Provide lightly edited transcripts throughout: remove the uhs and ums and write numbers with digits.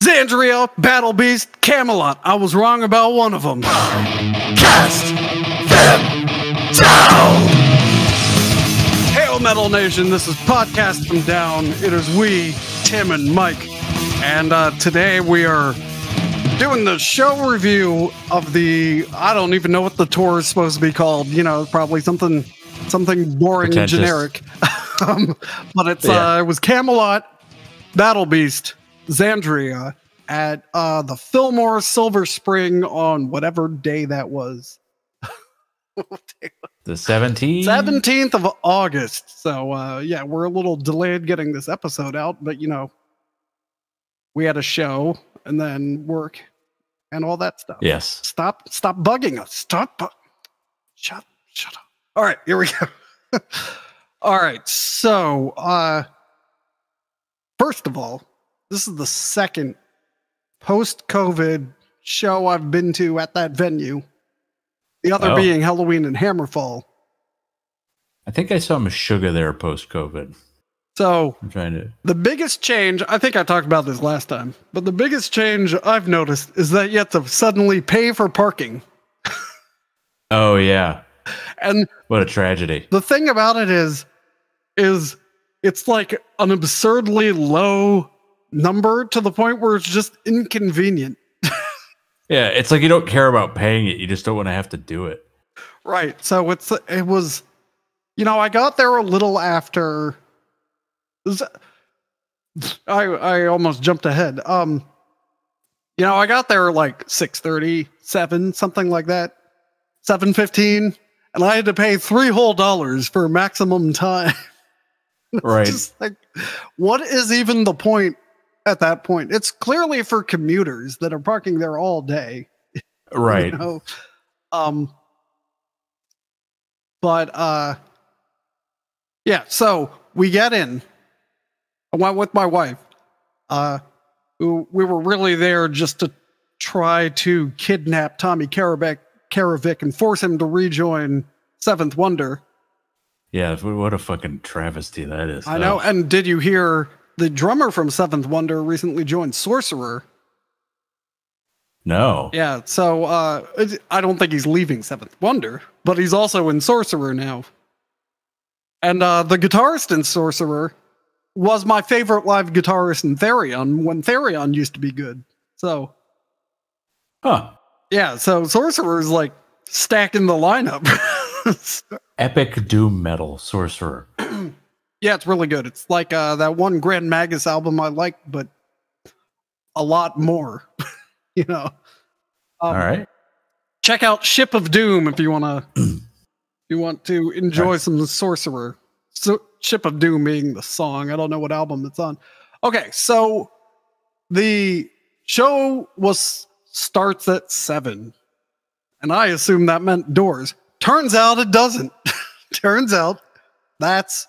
XANDRIA, Battle Beast, Camelot. I was wrong about one of them. Cast them down! Hail Metal Nation, this is Podcast from Down. It is we, Tim and Mike. And today we are doing the show review of the, I don't even know what the tour is supposed to be called. You know, probably something boring and generic. But it's it was Camelot, Battle Beast, XANDRIA at the Fillmore Silver Spring on whatever day that was. The 17th? 17th of August. So, yeah, we're a little delayed getting this episode out, but, you know, we had a show and then work and all that stuff. Yes. Stop bugging us. Shut up. All right, here we go. All right, so, first of all, this is the second post-COVID show I've been to at that venue. The other being Halloween in Hammerfall. I think I saw Meshuggah there post-COVID. So, I'm trying to... the biggest change, I think I talked about this last time, but the biggest change I've noticed is that you have to suddenly pay for parking. Oh, yeah. And what a tragedy. The thing about it is it's like an absurdly low number to the point where it's just inconvenient. Yeah, it's like you don't care about paying it. You just don't want to have to do it. Right. So it was, you know, I got there a little after. I almost jumped ahead. You know, I got there like 6:30, 7, something like that, 7:15, and I had to pay $3 whole for maximum time. Right. Just like, what is even the point? At that point, it's clearly for commuters that are parking there all day. Right. You know? But yeah, so we get in. I went with my wife. We were really there just to try to kidnap Tommy Karavik and force him to rejoin Seventh Wonder. Yeah, what a fucking travesty that is. I know. And did you hear the drummer from Seventh Wonder recently joined Sorcerer? No. Yeah, so I don't think he's leaving Seventh Wonder, but he's also in Sorcerer now. And the guitarist in Sorcerer was my favorite live guitarist in Therion when Therion used to be good. So, yeah, so Sorcerer is like stacking the lineup. Epic doom metal Sorcerer. Yeah, it's really good. It's like that one Grand Magus album I like, but a lot more. You know. All right. Check out Ship of Doom if you want to enjoy some Sorcerer. So, Ship of Doom being the song. I don't know what album it's on. Okay, so the show starts at 7, and I assume that meant doors. Turns out it doesn't. Turns out that's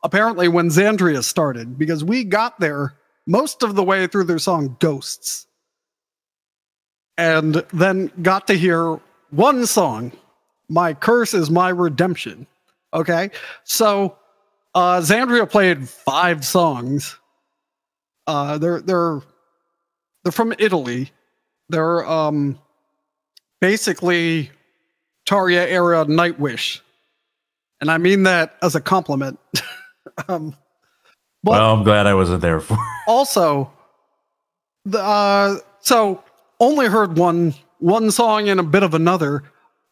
apparently when XANDRIA started, because we got there most of the way through their song Ghosts. And then got to hear one song, My Curse is My Redemption. Okay? So XANDRIA played 5 songs. They're from Italy. They're basically Tarja era Nightwish. And I mean that as a compliment. Well, I'm glad I wasn't there for it. Also, so only heard one song and a bit of another.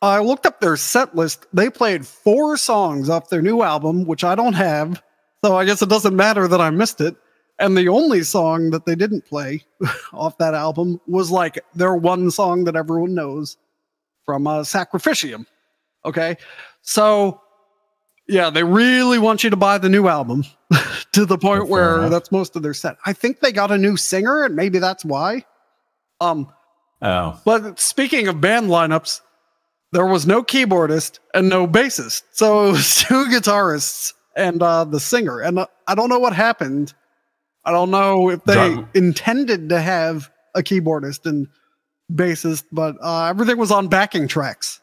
I looked up their set list. They played 4 songs off their new album, which I don't have. So I guess it doesn't matter that I missed it. And the only song that they didn't play off that album was like their one song that everyone knows from Sacrificium. Okay. So yeah, they really want you to buy the new album to the point where that's most of their set. I think they got a new singer, and maybe that's why. But speaking of band lineups, there was no keyboardist and no bassist. So it was 2 guitarists and the singer. And I don't know what happened. I don't know if they intended to have a keyboardist and bassist, but everything was on backing tracks.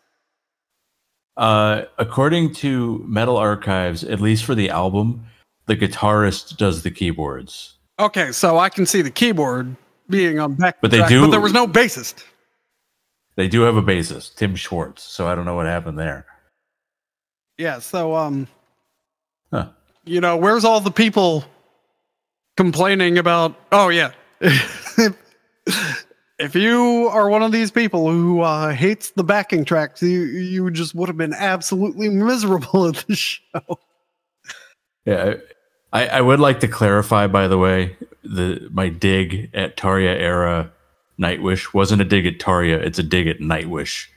According to Metal Archives, at least for the album, the guitarist does the keyboards. Okay, so I can see the keyboard, being on back. But they do. But there was no bassist. They do have a bassist, Tim Schwartz. So I don't know what happened there. Yeah. So you know, where's all the people complaining about? Oh yeah. If you are one of these people who hates the backing tracks, you just would have been absolutely miserable at the show. Yeah, I would like to clarify, by the way, my dig at Tarja era Nightwish wasn't a dig at Tarja; it's a dig at Nightwish,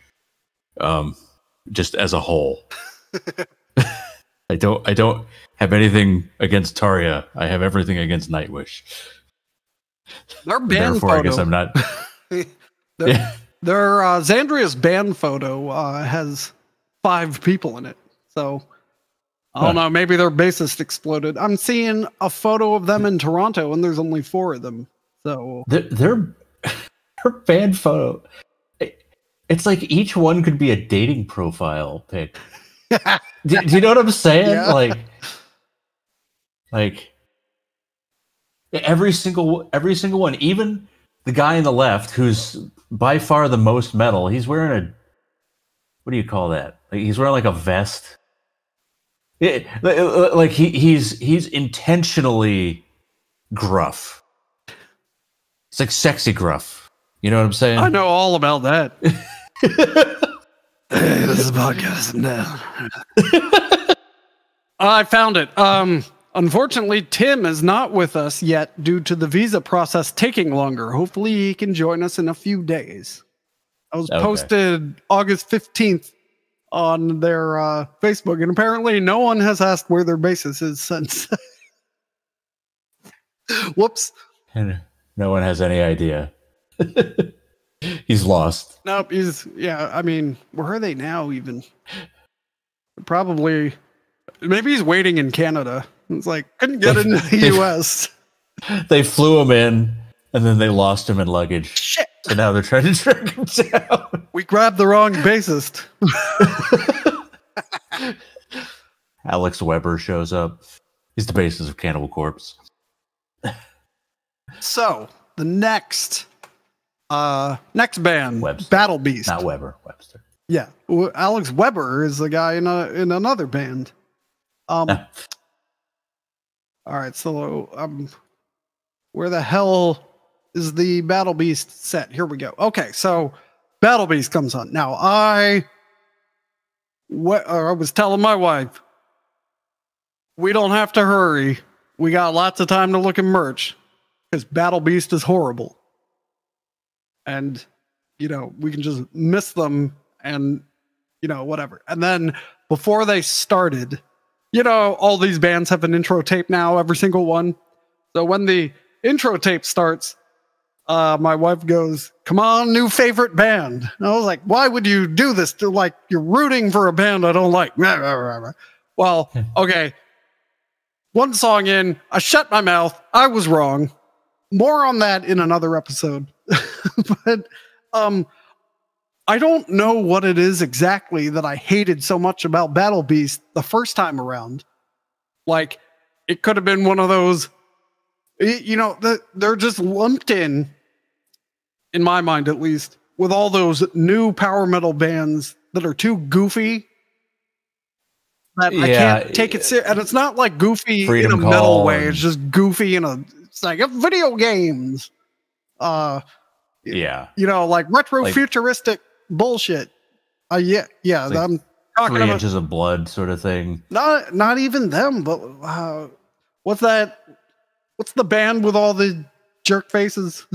just as a whole. I don't have anything against Tarja. I have everything against Nightwish. Their band Therefore, photo. I guess I'm not. Their XANDRIA's band photo has 5 people in it. So I don't know. Maybe their bassist exploded. I'm seeing a photo of them in Toronto, and there's only 4 of them. So their band photo. It's like each one could be a dating profile pic. do you know what I'm saying? Yeah. Like every single one, even the guy on the left, who's by far the most metal, he's wearing what do you call that? Like he's wearing like a vest. Like he's intentionally gruff. It's like sexy gruff. You know what I'm saying? I know all about that. Hey, this is a podcast. I'm down. I found it. Unfortunately, Tim is not with us yet due to the visa process taking longer. Hopefully, he can join us in a few days. I was posted August 15th on their Facebook, and apparently no one has asked where their basis is since. Whoops. And no one has any idea. He's lost. Nope, I mean, where are they now even? Probably, maybe he's waiting in Canada. It's like, couldn't get into the US. They flew him in, and then they lost him in luggage. Shit. So now they're trying to track him down. We grabbed the wrong bassist. Alex Weber shows up. He's the bassist of Cannibal Corpse. So, the next band, Webster. Battle Beast. Not Weber, Webster. Yeah, Alex Weber is the guy in another band. All right, so where the hell is the Battle Beast set? Here we go. Okay, so Battle Beast comes on. Now I was telling my wife, we don't have to hurry. We got lots of time to look at merch because Battle Beast is horrible. And, you know, we can just miss them and, you know, whatever. And then before they started, you know, all these bands have an intro tape now, every single one. So when the intro tape starts, my wife goes, "Come on, new favorite band." And I was like, why would you do this? To like, you're rooting for a band I don't like. Well, okay. One song in, I shut my mouth. I was wrong. More on that in another episode. But I don't know what it is exactly that I hated so much about Battle Beast the first time around. Like, it could have been one of those, you know, they're just lumped in my mind at least, with all those new power metal bands that are too goofy. That I can't take it serious. And it's not like goofy in a metal way. It's just goofy it's like video games. Yeah. You know, like retro futuristic bullshit. Yeah. Like I'm talking 3 inches of blood sort of thing. Not even them, but what's that? What's the band with all the jerk faces?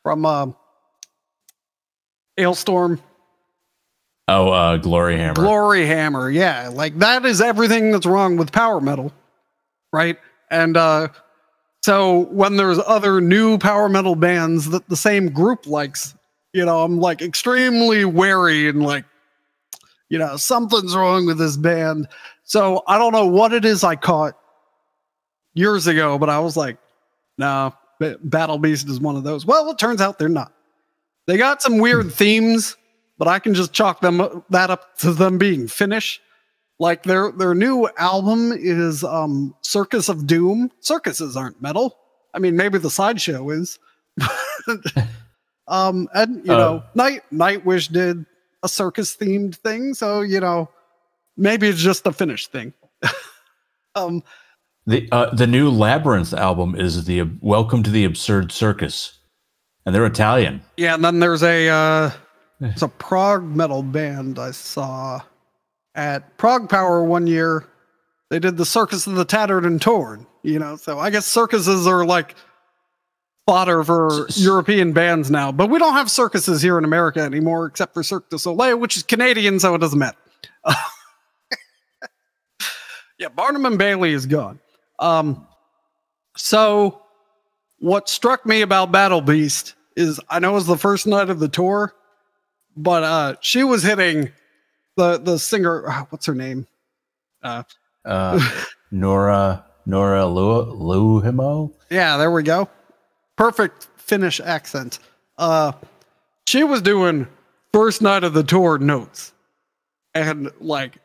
From Ailstorm. Oh, Glory Hammer. Glory Hammer, yeah. Like, that is everything that's wrong with power metal, right? And so when there's other new power metal bands that the same group likes, you know, I'm like extremely wary and like, you know, something's wrong with this band. So I don't know what it is I caught years ago, but I was like, no, Battle Beast is one of those. Well, it turns out they're not. They got some weird themes, but I can just chalk that up to them being Finnish. Like their new album is Circus of Doom. Circuses aren't metal. I mean, maybe the sideshow is. And you know, Nightwish did a circus themed thing, so you know, maybe it's just a finished thing. The new Labyrinth album is the Welcome to the Absurd Circus, and they're Italian. Yeah, and then there's a prog metal band I saw at Prog Power one year. They did the Circus of the Tattered and Torn, you know, so I guess circuses are like fodder for European bands now, but we don't have circuses here in America anymore, except for Cirque du Soleil, which is Canadian, so it doesn't matter. Yeah, Barnum and Bailey is gone. So what struck me about Battle Beast is I know it was the first night of the tour, but she was hitting the singer, what's her name? Nora Luhimo. Yeah, there we go. Perfect Finnish accent. She was doing first night of the tour notes and like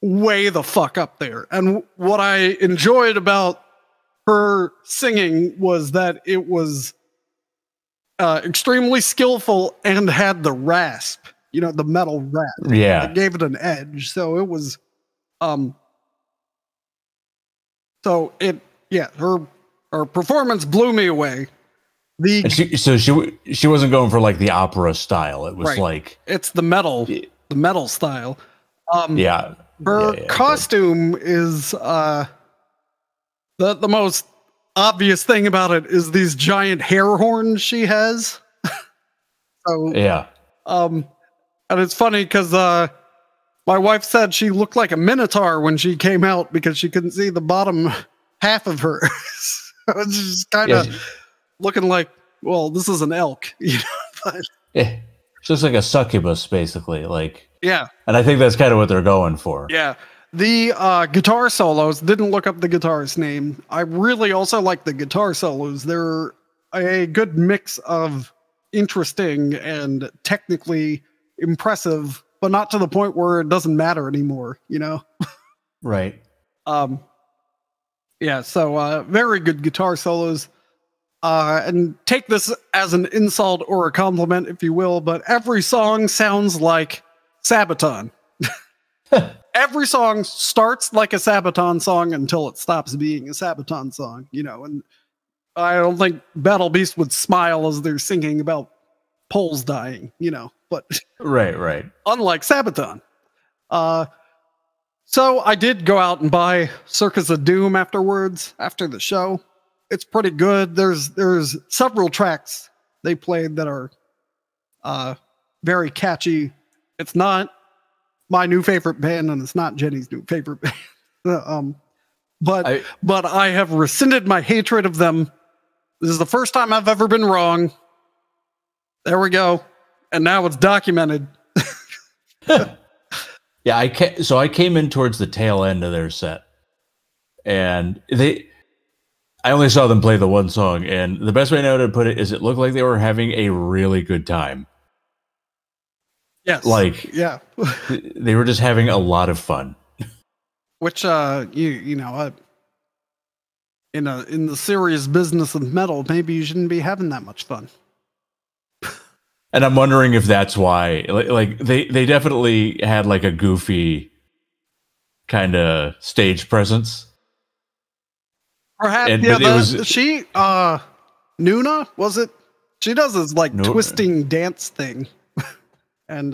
way the fuck up there. And what I enjoyed about her singing was that it was extremely skillful and had the rasp, you know, the metal rasp. Yeah. It gave it an edge. So it was, her performance blew me away. She wasn't going for like the opera style. It was right. like it's the metal style. Her costume is the most obvious thing about it is these giant hair horns she has. So yeah. And it's funny because my wife said she looked like a minotaur when she came out because she couldn't see the bottom half of her. So it's just kind of looking like, well, this is an elk, you know. But, yeah, it's just like a succubus, basically. Like, yeah, and I think that's kind of what they're going for. Yeah, the guitar solos. Didn't look up the guitarist's name. I really also like the guitar solos. They're a good mix of interesting and technically impressive, but not to the point where it doesn't matter anymore. You know. Right. Yeah, so very good guitar solos. And take this as an insult or a compliment, if you will, but every song sounds like Sabaton. Every song starts like a Sabaton song until it stops being a Sabaton song, you know, and I don't think Battle Beast would smile as they're singing about poles dying, you know, but right. Unlike Sabaton. So I did go out and buy Circus of Doom afterwards, after the show. It's pretty good. There's several tracks they played that are very catchy. It's not my new favorite band, and it's not Jenny's new favorite band. But I have rescinded my hatred of them. This is the first time I've ever been wrong. There we go. And now it's documented. Yeah, I came in towards the tail end of their set, and I only saw them play the one song, and the best way I know to put it is it looked like they were having a really good time. Yes. Like, yeah. They were just having a lot of fun. Which you know, in the serious business of metal, maybe you shouldn't be having that much fun. And I'm wondering if that's why, like they definitely had like a goofy kind of stage presence. Perhaps, and, yeah. She Nuna, was it? She does this like twisting dance thing, and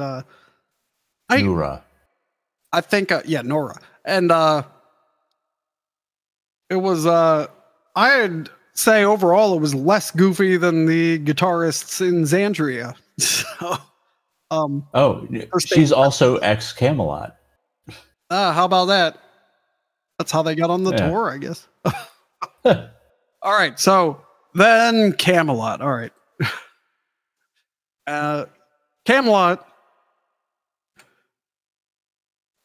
Nora. I think, Nora, and it was I'd say overall it was less goofy than the guitarists in Xandria. So, she's also ex-Camelot. How about that? That's how they got on the tour, I guess. All right, so then Camelot. All right. Camelot,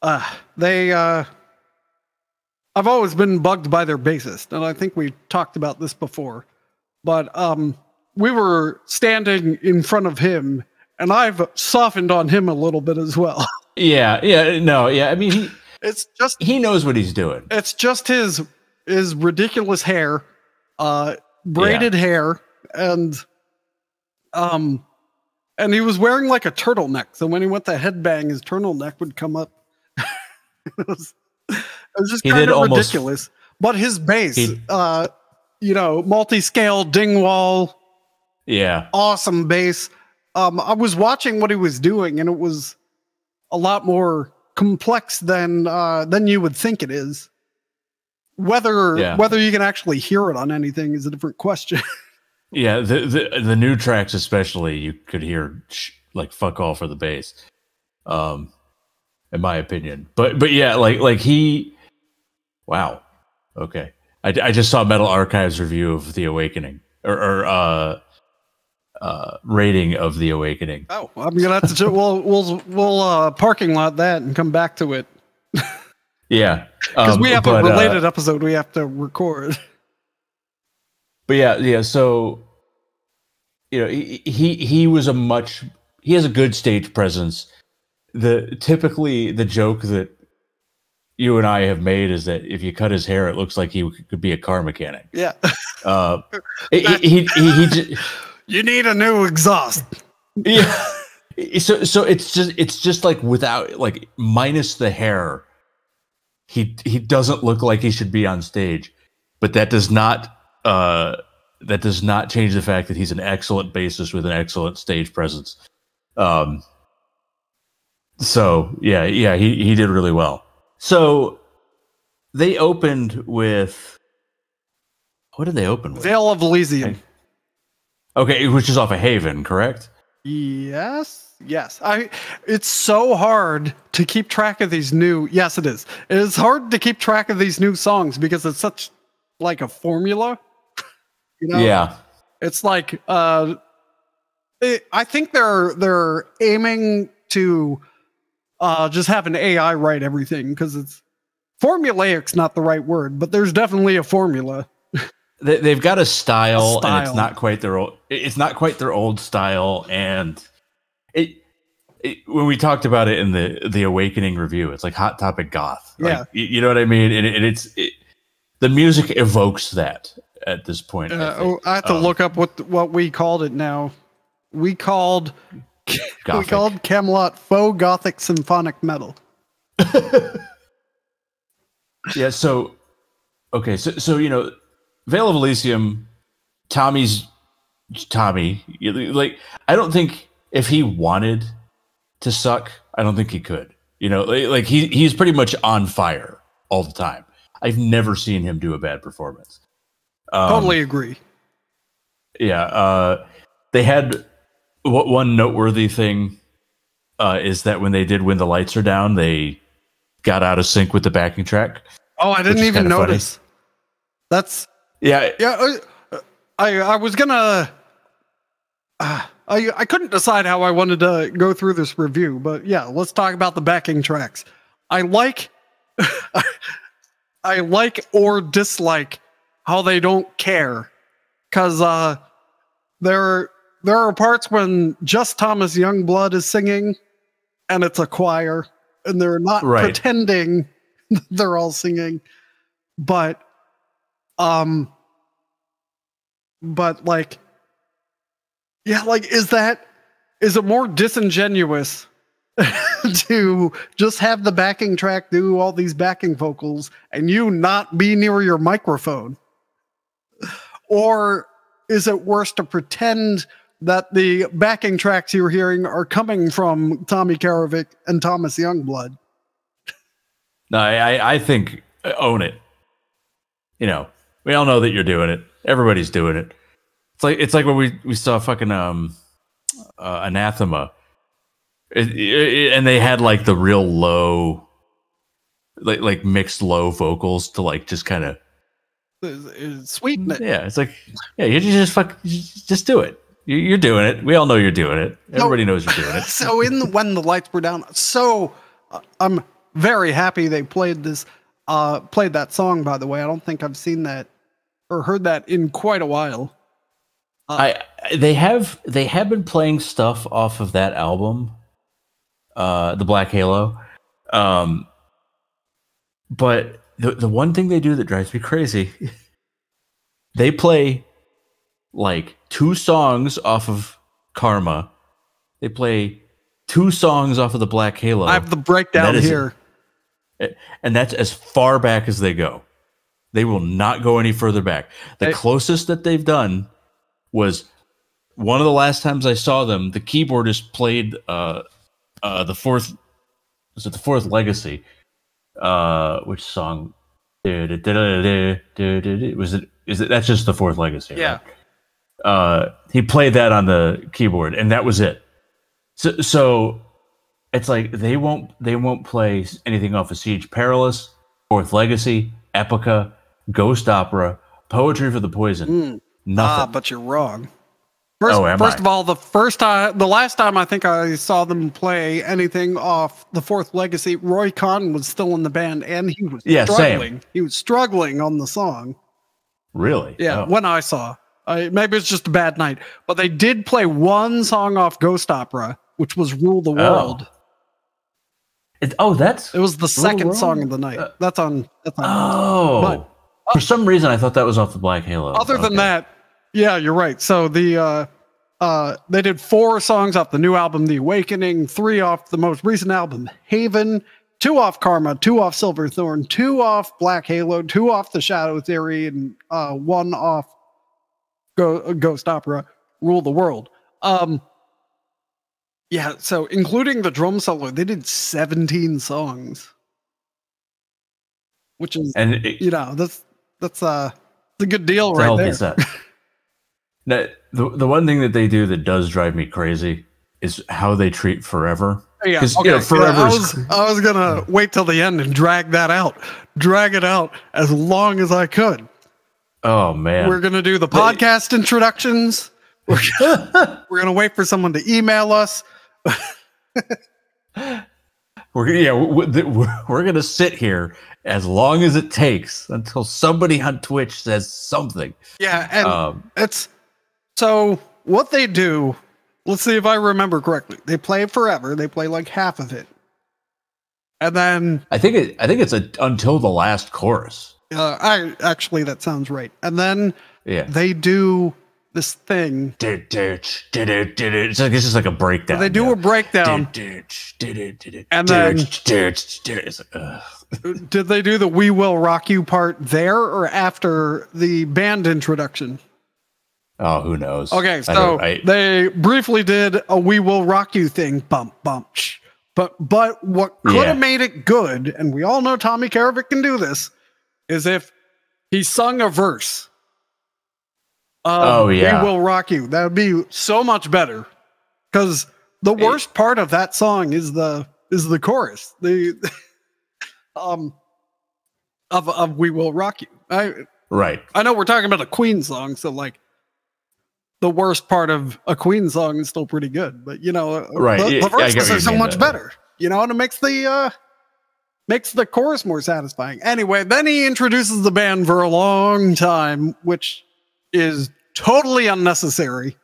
I've always been bugged by their bassist, and I think we talked about this before, but we were standing in front of him, and I've softened on him a little bit as well. I mean, it's just he knows what he's doing. It's just his ridiculous hair. braided hair, and he was wearing like a turtleneck. So when he went to headbang, his turtleneck would come up. it was just kind of ridiculous. But his bass, multi-scale Dingwall, awesome bass. I was watching what he was doing, and it was a lot more complex than you would think it is. Whether you can actually hear it on anything is a different question. Yeah, the new tracks especially, you could hear like fuck all for the bass, in my opinion. But yeah, like he, wow, okay. I just saw Metal Archive's review of The Awakening, or rating of The Awakening. Oh, I'm gonna have to. We'll parking lot that and come back to it. Yeah, because we have a related episode we have to record. But yeah. So, he has a good stage presence. Typically the joke that you and I have made is that if you cut his hair, it looks like he could be a car mechanic. Yeah. He you need a new exhaust. Yeah. So it's just like without, like, minus the hair, he doesn't look like he should be on stage. But that does not change the fact that he's an excellent bassist with an excellent stage presence. So yeah, he did really well. So they opened with, what did they open with? Veil of Elysium. Okay, which is off of Haven, correct? Yes. It's so hard to keep track of these new. Yes, it is. It is hard to keep track of these new songs because it's such like a formula. Yeah. It's like I think they're aiming to just have an AI write everything, because it's formulaic's not the right word, but there's definitely a formula. They've got a style, and it's not quite their old. It's not quite their old style, and when we talked about it in the Awakening review, it's like Hot Topic goth. Like, you know what I mean? And the music evokes that at this point. I have to look up what we called it now. We called Kamelot faux gothic symphonic metal. Yeah. So okay. So Veil of Elysium, Tommy. Like, I don't think if he wanted to suck, I don't think he could. Like he's pretty much on fire all the time. I've never seen him do a bad performance. Totally agree. Yeah. They had one noteworthy thing is that when they did When the Lights Are Down, they got out of sync with the backing track. Oh, I didn't even notice. Funny. That's yeah. I was gonna. I couldn't decide how I wanted to go through this review, but yeah, let's talk about the backing tracks. I like or dislike how they don't care, because there are parts when just Thomas Youngblood is singing, and it's a choir, and they're not pretending they're all singing, but like, yeah, like, is it more disingenuous to just have the backing track do all these backing vocals and you not be near your microphone? Or is it worse to pretend that the backing tracks you're hearing are coming from Tommy Karavik and Thomas Youngblood? No, I think own it. We all know that you're doing it. Everybody's doing it. It's like when we saw fucking Anathema, and they had like the real low, like mixed low vocals to like just kind of sweeten it. Yeah, it's like, yeah, you just do it. You're doing it. We all know you're doing it. Everybody knows you're doing it. So When the Lights Were Down, I'm very happy they played that song. By the way, I don't think I've seen that or heard that in quite a while. They have been playing stuff off of that album, the Black Halo. But the one thing they do that drives me crazy, they play like 2 songs off of Karma. They play 2 songs off of the Black Halo. I have the breakdown here. And that's as far back as they go. They will not go any further back. The closest that they've done was one of the last times I saw them, the keyboardist played the fourth Legacy? Which song? Is it that's just the 4th Legacy, yeah. Right? He played that on the keyboard, and that was it. So it's like they won't play anything off of Siege Perilous, 4th Legacy, Epica, Ghost Opera, Poetry for the Poison. Nothing. But you're wrong. First of all, the last time I think I saw them play anything off the 4th Legacy, Roy Khan was still in the band, and he was struggling. Same. He was struggling on the song. Really? Yeah. When I saw, maybe it's just a bad night, but they did play one song off Ghost Opera, which was "Rule the World." It was the second song of the night. That's on. But, for some reason, I thought that was off the Black Halo. Other than that, yeah, you're right. So they did 4 songs off the new album, The Awakening, 3 off the most recent album, Haven, 2 off Karma, 2 off Silverthorn, 2 off Black Halo, 2 off The Shadow Theory, and 1 off Ghost Opera, Rule the World. Yeah, so including the drum solo, they did 17 songs, which is, that's a good deal right there. Now, the one thing that they do that does drive me crazy is how they treat Forever. Yeah, Forever. I was gonna wait till the end and drag it out as long as I could. Oh man, we're gonna do the podcast introductions. We're gonna wait for someone to email us. We're gonna sit here as long as it takes until somebody on Twitch says something. Yeah, and it's so what they do. Let's see if I remember correctly. They play Forever. They play like half of it, and then I think it's until the last chorus. That sounds right. And then they do this thing. It's just like a breakdown. They do a breakdown. And then did they do the "We Will Rock You" part there or after the band introduction? Oh, who knows? Okay, so they briefly did a "We Will Rock You" thing, bump, bump, shh. But what could have made it good, and we all know Tommy Karavik can do this, is if he sung a verse. "We Will Rock You." That would be so much better, because the worst part of that song is the chorus. Of "We Will Rock You." Right. I know we're talking about a Queen song, so like the worst part of a Queen song is still pretty good, but the verses are so much better. And it makes the chorus more satisfying. Anyway, then he introduces the band for a long time, which is totally unnecessary.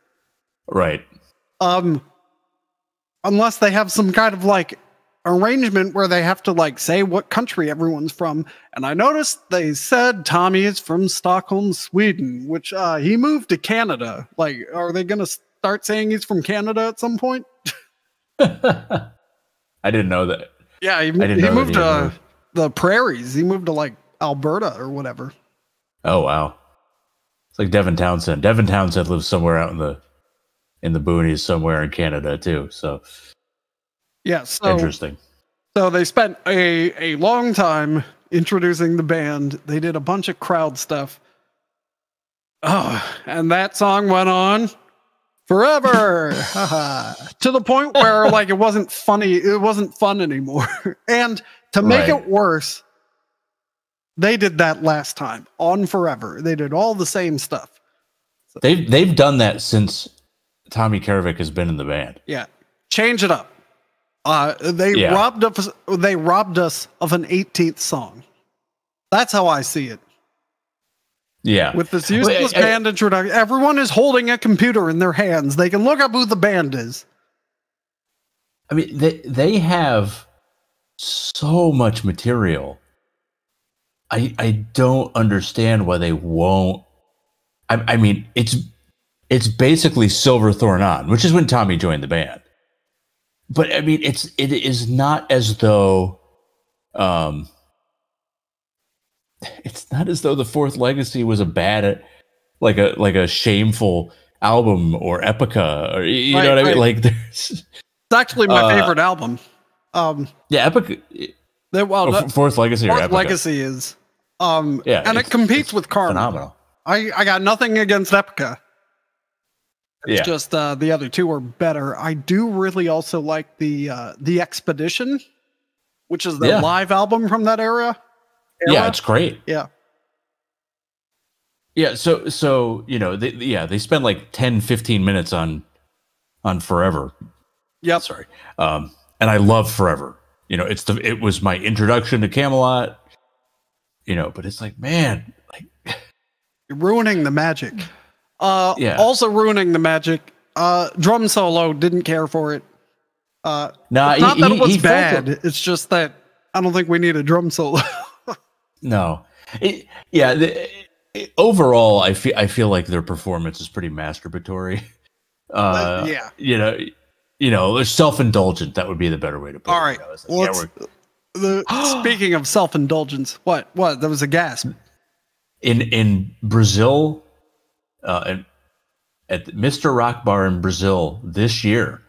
Right. Unless they have some kind of like arrangement where they have to like say what country everyone's from. And I noticed they said Tommy is from Stockholm, Sweden, which he moved to Canada. Like, are they going to start saying he's from Canada at some point? I didn't know that. Yeah, he moved to the prairies. He moved to like Alberta or whatever. Oh, wow. It's like Devin Townsend. Devin Townsend lives somewhere out in the boonies somewhere in Canada too. So yeah, so interesting. So they spent a long time introducing the band. They did a bunch of crowd stuff. Oh, and that song went on forever. To the point where like it wasn't funny, it wasn't fun anymore. And to make it worse, they did that last time on Forever. They did all the same stuff. So, they've done that since Tommy Karavik has been in the band. Yeah. Change it up. They robbed us of an 18th song. That's how I see it. Yeah. With this useless band introduction, everyone is holding a computer in their hands. They can look up who the band is. I mean, they have so much material. I don't understand why they won't. I mean, it's it's basically Silverthorn On, which is when Tommy joined the band. But I mean, it is not as though, it's not as though the Fourth Legacy was a bad, like a shameful album or Epica, or you know what I mean? Like, it's actually my favorite album. Yeah, Epica. Fourth Legacy or Epica. Fourth Legacy is, and it competes with Karma. Phenomenal. I got nothing against Epica. It's just the other two are better. I do really also like the Expedition, which is the live album from that era. Yeah, it's great. Yeah. Yeah, so you know, they spend like 10-15 minutes on Forever. Yep. Sorry. And I love Forever. You know, it was my introduction to Kamelot. You know, but it's like, man, like you're ruining the magic. Also ruining the magic. Drum solo, didn't care for it. Not that it was bad. It's just that I don't think we need a drum solo. No. Overall, I feel like their performance is pretty masturbatory. You know, self-indulgent. That would be the better way to put it. All right. Speaking of self-indulgence, what? There was a gasp. In Brazil, at Mr. Rock Bar in Brazil this year,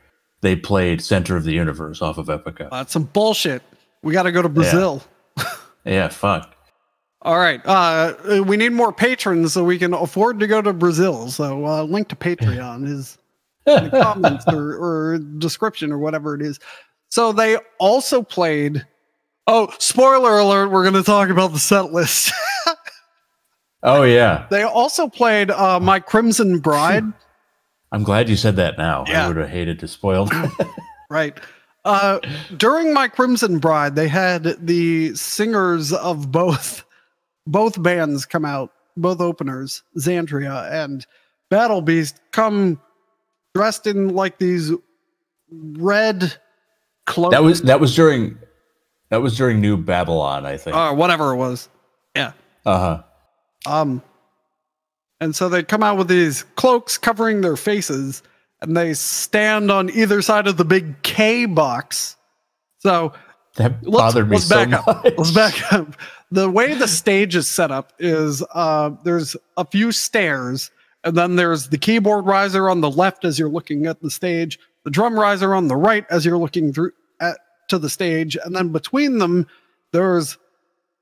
they played Center of the Universe off of Epica. That's some bullshit. We got to go to Brazil. Yeah, fuck. All right. We need more patrons so we can afford to go to Brazil. So link to Patreon is in the comments or description or whatever it is. So they also played... Oh, spoiler alert, we're going to talk about the set list. Oh, yeah. They also played My Crimson Bride. I'm glad you said that now. Yeah. I would have hated to spoil that. Right. During My Crimson Bride, they had the singers of both bands come out, both openers, XANDRIA and Battle Beast, come dressed in like these red clothes. That was during New Babylon, I think. Whatever it was. Yeah. And so they come out with these cloaks covering their faces, and they stand on either side of the big K box. So that bothered me so much. Let's back up. The way the stage is set up is there's a few stairs, and then there's the keyboard riser on the left as you're looking at the stage, the drum riser on the right as you're looking to the stage, and then between them there's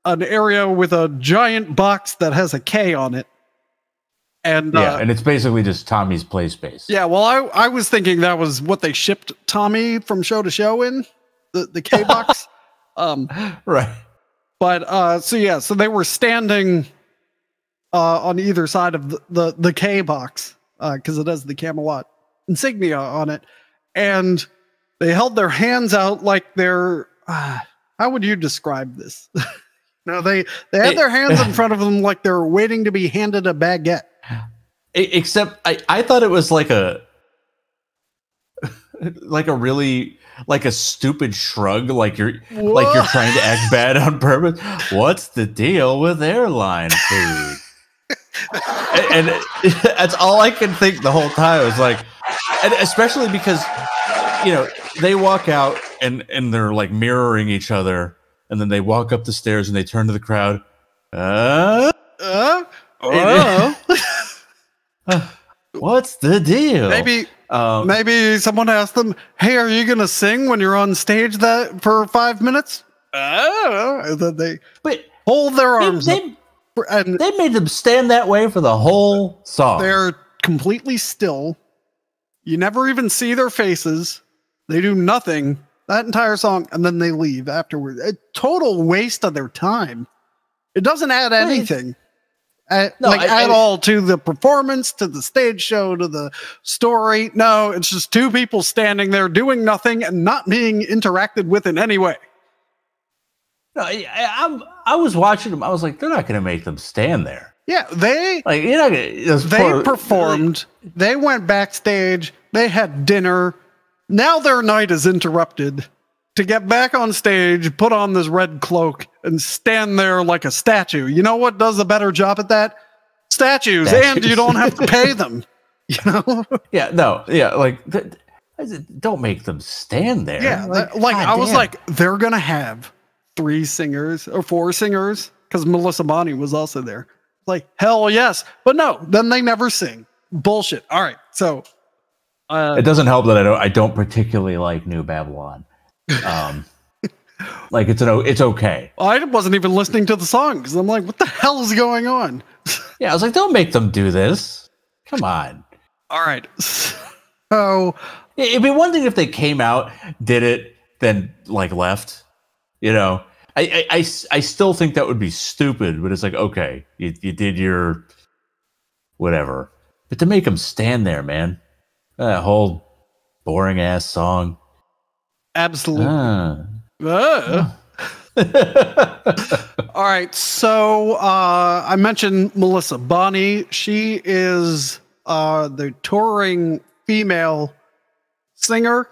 an area with a giant box that has a K on it. And and it's basically just Tommy's play space. Yeah, well, I was thinking that was what they shipped Tommy from show to show in, the K box. Right. But so they were standing on either side of the K box because it has the Kamelot insignia on it, and they held their hands out like they're how would you describe this? No, they had their hands in front of them like they're waiting to be handed a baguette. Except I thought it was like a really like a stupid shrug, like you're trying to act bad on purpose. What's the deal with airline food? and that's all I can think the whole time. It was like, and especially because you know they walk out and they're like mirroring each other, and then they walk up the stairs and they turn to the crowd. What's the deal? Maybe someone asked them, "Hey, are you gonna sing when you're on stage that for 5 minutes?" And then they hold their arms up, and they made them stand that way for the whole song. They're completely still. You never even see their faces. They do nothing that entire song, and then they leave afterwards. A total waste of their time. It doesn't add anything. At all to the performance, to the stage show, to the story. No, it's just two people standing there doing nothing and not being interacted with in any way. No, I was watching them. I was like, they're not going to make them stand there. Yeah, they performed. They went backstage. They had dinner. Now their night is interrupted to get back on stage, put on this red cloak, and stand there like a statue. You know what does a better job at that? Statues. And you don't have to pay them. You know? Yeah, no, yeah, like don't make them stand there. Yeah, like I was like, they're gonna have 3 singers or 4 singers because Melissa Bonney was also there. Like, hell yes, but no, then they never sing. Bullshit. All right, so it doesn't help that I don't particularly like New Babylon. Like it's okay. I wasn't even listening to the song because I'm like, what the hell is going on? Yeah, I was like, don't make them do this. Come on. All right, so it'd be one thing if they came out, did it, then like left. You know, I still think that would be stupid, but it's like, okay, you did your whatever, but to make them stand there, man, that whole boring ass song. Absolutely. All right, so I mentioned Melissa Bonney. She is the touring female singer.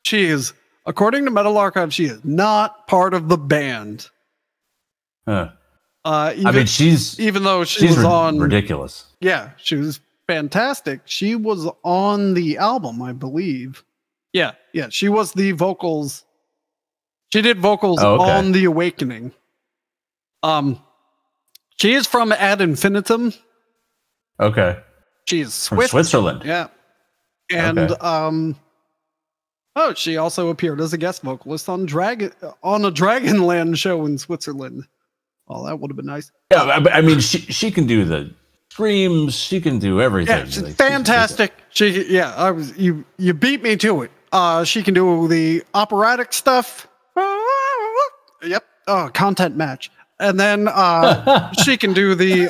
She is, according to Metal Archive, she is not part of the band. I mean, even though she was on ridiculous. Yeah, she was fantastic. She was on the album, I believe. Yeah, she was the vocals. She did vocals on the Awakening. She is from Ad Infinitum. Okay. She's from Switzerland. Yeah. And she also appeared as a guest vocalist on a Dragonland show in Switzerland. Oh, that would have been nice. Yeah, I mean, she can do the screams. She can do everything. Yeah, she's fantastic. You beat me to it. She can do the operatic stuff. Yep. Oh, content match. And then she can do the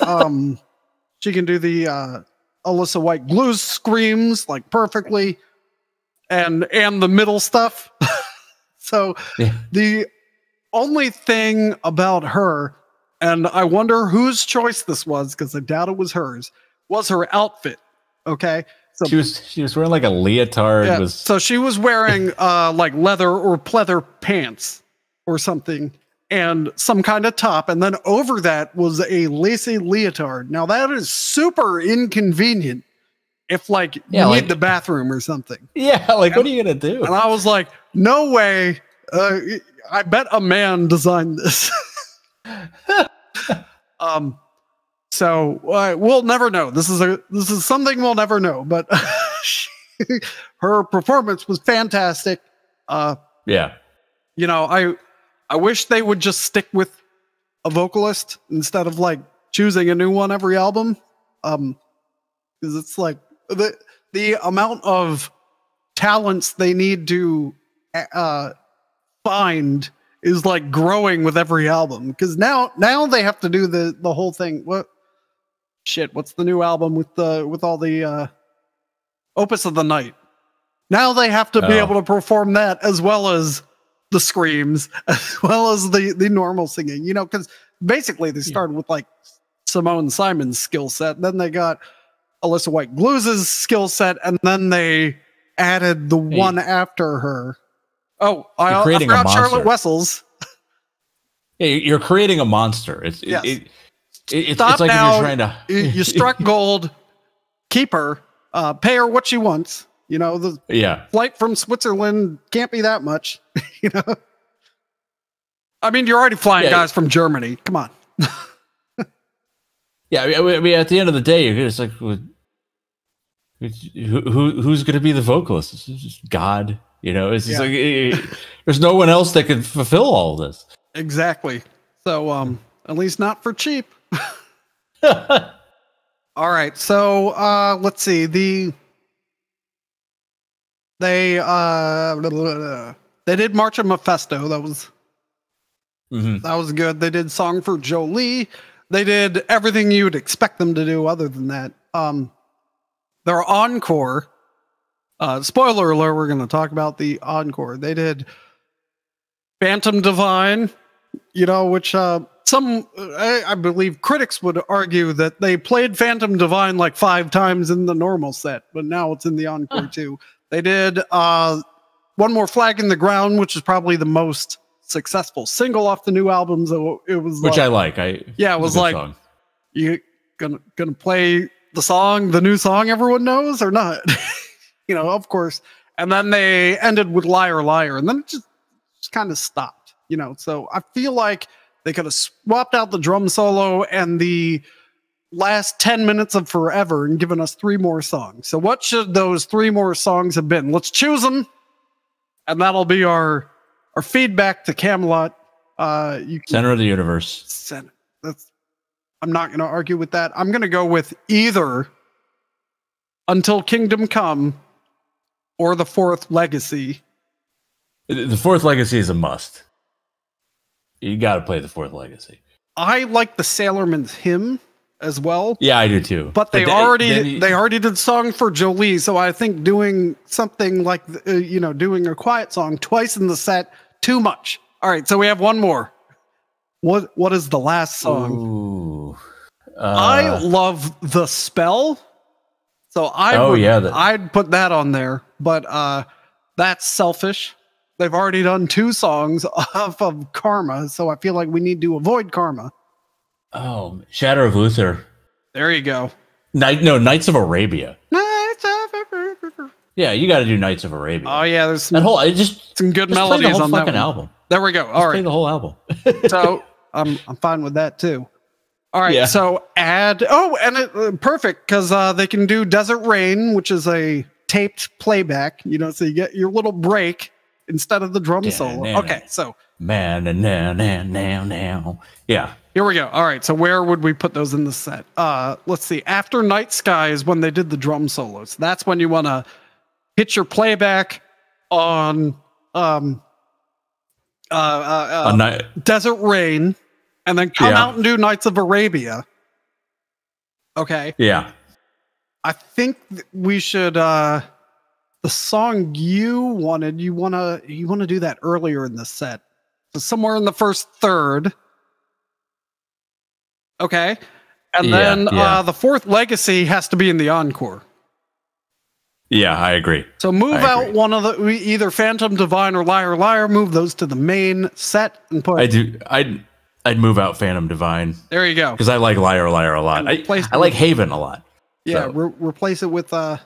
Alyssa White blues screams like perfectly, and the middle stuff. So the only thing about her, and I wonder whose choice this was because I doubt it was hers, was her outfit. Okay. So she was wearing like a leotard. Yeah, so she was wearing like leather or pleather pants or something, and some kind of top, and then over that was a lacy leotard. Now that is super inconvenient if like you need the bathroom or something. Yeah, like what are you gonna do? And I was like, no way. I bet a man designed this. So we'll never know. This is something we'll never know. But her performance was fantastic. Yeah. You know, I wish they would just stick with a vocalist instead of like choosing a new one every album. Because it's like the amount of talents they need to find is like growing with every album. Because now they have to do the whole thing. What's the new album with all the Opus of the Night? Now they have to be able to perform that as well as the screams, as well as the normal singing, you know, because basically they started with like Simone Simon's skill set, then they got Alyssa White Blues's skill set, and then they added the one after her. I forgot Charlotte Wessels. Yeah, you're creating a monster. It's like now, if you're trying to you struck gold, keep her, pay her what she wants. You know, the flight from Switzerland can't be that much. You know, I mean, you're already flying guys from Germany. Come on. Yeah, I mean, at the end of the day, it's like, who's going to be the vocalist? It's just God. You know, it's just like there's no one else that can fulfill all this. Exactly. So, at least not for cheap. All right. So, let's see. They did March of Mephisto. That was good. They did Song for Jolie. They did everything you'd expect them to do other than that. Their encore, spoiler alert, we're going to talk about the encore. They did Phantom Divine, you know, which I believe critics would argue that they played Phantom Divine like 5 times in the normal set, but now it's in the encore too. They did One More Flag in the Ground, which is probably the most successful single off the new album. So it was which I like. it was like song. You gonna play the new song everyone knows or not? Of course. And then they ended with Liar Liar, and then it just kind of stopped, So I feel like they could have swapped out the drum solo and the last 10 minutes of Forever and given us 3 more songs. So what should those 3 more songs have been? Let's choose them, and that'll be our feedback to Camelot. Center of the universe. I'm not going to argue with that. I'm going to go with either Until Kingdom Come or The Fourth Legacy. The Fourth Legacy is a must. You got to play The Fourth Legacy. I like the Sailorman's Hymn as well. Yeah, I do too. But they already did Song for Jolie, so I think doing something like doing a quiet song twice in the set, too much. All right, so we have one more. What is the last song? Ooh, I love The Spell, so I'd put that on there. But that's selfish. They've already done 2 songs off of Karma, so I feel like we need to avoid Karma. Oh, Shadow of Luther. There you go. Knights of Arabia. Yeah, you got to do Knights of Arabia. Oh yeah, there's some good melodies play the whole on fucking that album. There we go. All right, play the whole album. So I'm fine with that too. All right, so add. Perfect, because they can do Desert Rain, which is a taped playback. So you get your little break instead of the drum solo. Okay, so now. Yeah. Here we go. All right, so where would we put those in the set? Let's see. After Night Sky is when they did the drum solos. That's when you want to hit your playback on Desert Rain, and then come out and do Knights of Arabia. Okay. Yeah. I think we should. The song you want to do that earlier in the set, so somewhere in the first third. Okay, and then the Fourth Legacy has to be in the encore. Yeah, I agree. So move out one of the either Phantom Divine or Liar Liar. Move those to the main set and put. I'd move out Phantom Divine. There you go. Because I like Liar Liar a lot. I like Haven a lot. Yeah, so. Replace it with the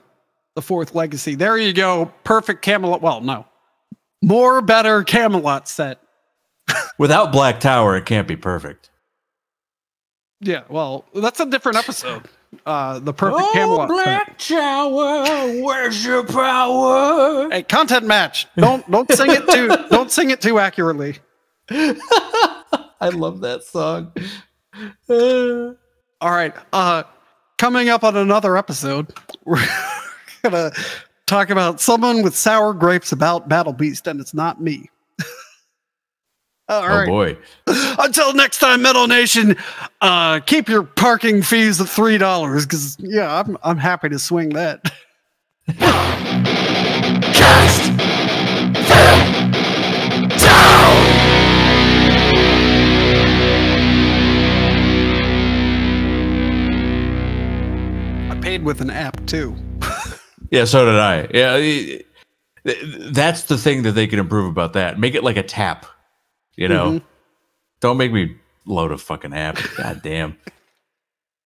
Fourth Legacy. There you go. Perfect Camelot. Well, no, more better Camelot set. Without Black Tower, it can't be perfect. Yeah, well, that's a different episode. The perfect Camelot. Black Tower, where's your power? Hey, content match. Don't sing it too accurately. I love that song. All right. Coming up on another episode, we're gonna talk about someone with sour grapes about Battle Beast, and it's not me. All right. Boy. Until next time, Metal Nation, keep your parking fees at $3 because I'm happy to swing that. Cast them down. I paid with an app too. Yeah, so did I. Yeah, that's the thing that they can improve about that. Make it like a tap. Don't make me load a fucking app. God damn.